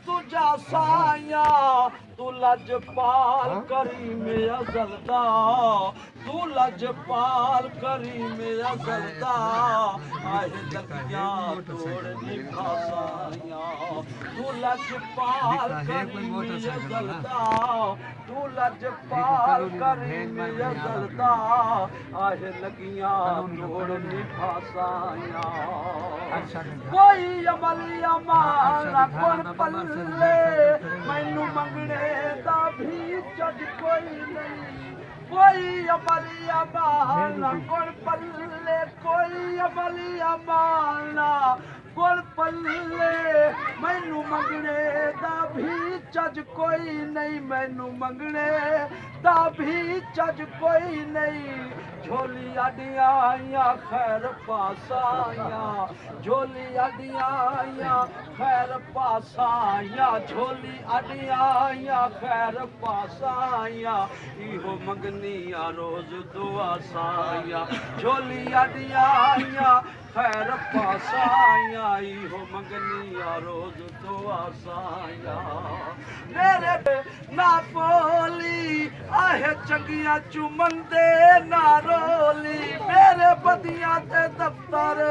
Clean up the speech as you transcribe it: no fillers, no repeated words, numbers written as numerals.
तुझा साया तू लजपाल करीम अज़ल दा तू लजपाल करीम अज़ल दा आहे लगियां तोड़ निभा साया तू लजपाल करीम अज़ल दा तू लजपाल करीम अज़ल दा आहे लगियां तोड़ निभा साया कोई अमली अमाल कोन पल्ले मैनू मंगने दा भी जज कोई नहीं कोई अमली अमाल कोन पल्ले कोई अमली अमाल कोन पल्ले मैनू मंगने दा भी जज कोई नहीं मैनू मंगने दा भी जज कोई नहीं झोली अडियां आइयां खैर पासाइयां झोली अडियां आइयां खैर पासाइयां झोली अडियां आइयां खैर पासाइयां इहो मंगनिया रोज दुआ साइयां झोली अडियां आइयां खैर पासाइयां इहो मंगनिया रोज दुआ साइयां मेरे ना बोली आहे चंगियां चुमंदे ना रोली मेरे बदियां ते दफ्तर